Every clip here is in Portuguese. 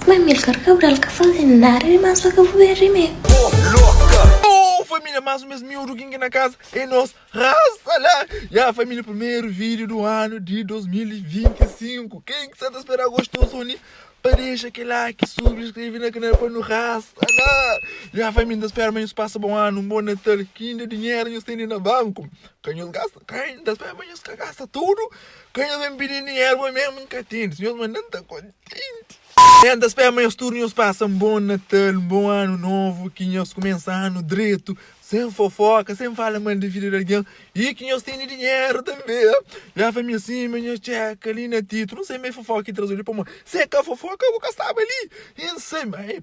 Mas Milcar Cabral que fazem nada mais para que eu ver me. Oh, família, mais um mês miúdo aqui na casa e nós raça lá. E a família, primeiro vídeo do ano de 2025. Quem que está a esperar gostou, Sony? Deixa aquele like, subscreve na canal para no raça lá. E a família, espera, mas passa bom ano, um bom Natal, que ainda dinheiro não tem no banco. Quem gasta, quem espera, mas gasta tudo. Quem vem pedir dinheiro, mas mesmo nunca tem. Senhor, mas não está contente. Ainda espera, mas tudo nos passa um bom Natal, um bom ano novo, que nós começamos direito, sem fofoca, sem falar mais de vida de alguém, e que nós temos dinheiro também. E a família assim, mas nós checa ali na título, não sei mais fofoca que traz ali para mim. Se é que a fofoca, eu vou gastar ali. E não sei, mas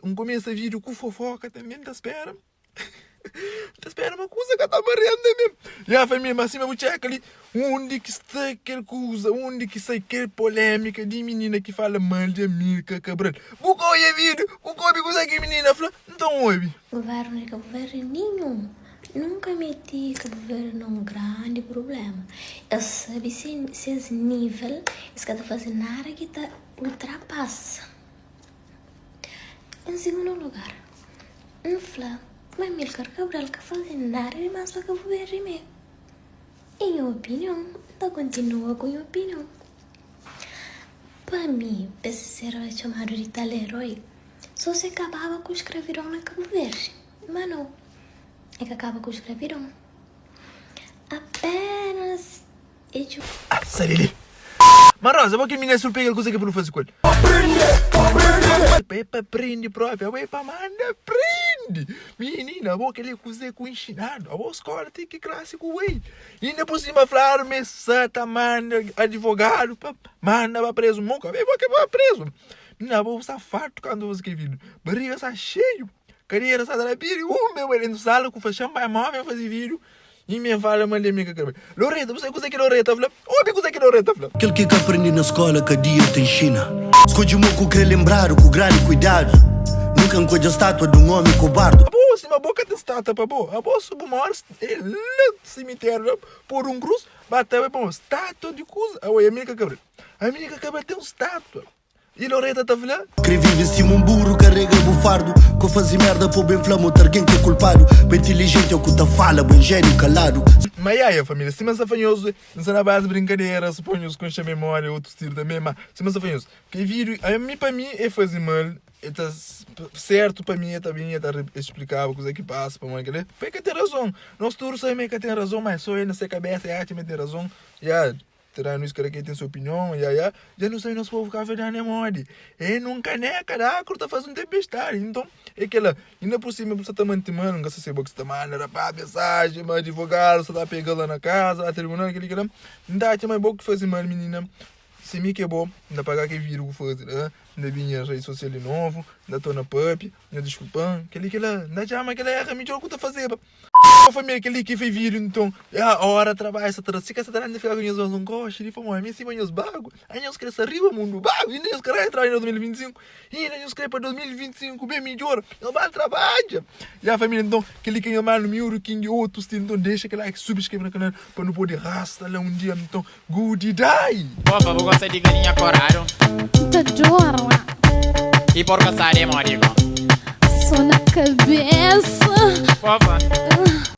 um começo vídeo com fofoca também, tá espera. Tá espera uma coisa que tá morrendo mesmo. E a família, mas assim, eu vou checar ali, onde que está aquela coisa, onde que sai aquela polêmica de menina que fala mal de Milcar Cabral. Bucou o vídeo, bucou a coisa que menina fala, então ouve. Governo nenhum. Nunca meti que o governo é um grande problema. Eu sabe se esse nível, isso que está fazendo nada que está ultrapassa. Em segundo lugar, mas Milcar Cabral que fazem nada mais para que eu ver me. Em minha opinião, eu continuo com minha opinião. Para mim, esse ser chamado de tal herói, só se acabava com o escravidão na Cabo Verde. Mas não, é que acaba com o escravidão. Apenas... Ah, sai dali. Mas Rosa, vou que menina surpreende coisa que eu não faço com ele. É para prende próprio, é para manda prende. Menina, vou que ele coisa com ensinado. A boa escola tem que clássico, ué. E ainda por cima falar, santa manda advogado, manda para preso. Nunca, eu vou que vai preso. Menina, vou safado quando você que vídeo. Barriga está cheio. Cadeira está da pira. Meu ele no sala com fechão para móvel fazer vídeo. E me fala, mãe de Milcar Cabral. Loreta, você consegue Loreta, Flá? Ouve, consegue Loreta, Flá? Aquele que aprendi na escola, que dia te ensina. Escolhe o que quer lembrar, com grande cuidado. Nunca encolhe a estátua de um homem cobarde. A boa, se uma boca tem estátua, para boa. A boa, subo uma hora, cemitério, por um cruz, bateu, é bom, estátua de coisa. A Milcar Cabral. A Milcar Cabral tem uma estátua. E Loreta tá falando? Que vive em cima um burro, carrega bufardo. Que faz merda por bem flamo, ter alguém que é culpado. Bem inteligente é o que tá fala, bem gênio calado. Mas aí, família, se mais afanhoso, não sei na base de brincadeira, suponho com a memória, outros tiros também, mas se mais afanhoso. Que vídeo, para mim, é fazer mal, é tá certo para mim, é também, é tá explicar o que passa para mim, quer porque tem razão. Nós todos sabemos que tem razão, mas só ele na sua cabeça, tem razão, já. Terá nos cara que tem sua opinião, já não sei, nós vamos ficar verdade na moda. É num caneca, tá fazendo tempestade. Então, é aquela, ainda por cima, você tá mantendo, não gasta ser boca, você tá mandando para mensagem, mas advogado, você tá pegando lá na casa, a tribunal, aquele que não dá, tinha mais boca que fazer mal, menina. Se me que é bom, ainda pagar que vira o fazer, né? Ainda vinha rede social de novo, ainda tô na pub, ainda desculpando, aquele que lá, ainda chama aquela erra, me diga o que tá fazendo. A família, aquele que fez vídeo, então, é a hora, trabalho, essa trazica, essa trazica, fica com os não gostam, ele falou, mas cima os bagos, aí nós queremos arriba, mundo bago, e nem os caras entrar em 2025, e nem os caras para 2025, bem melhor, não vai trabalhar. E a família, então, aquele que é mais no miúdo, que é outros, então, deixa aquele like, subscreve no canal, para não poder rastrar lá um dia, então, good day. Opa, vou gostar de galinha corado. Adoro. E por gostar de morigo. Só na cabeça. Opa.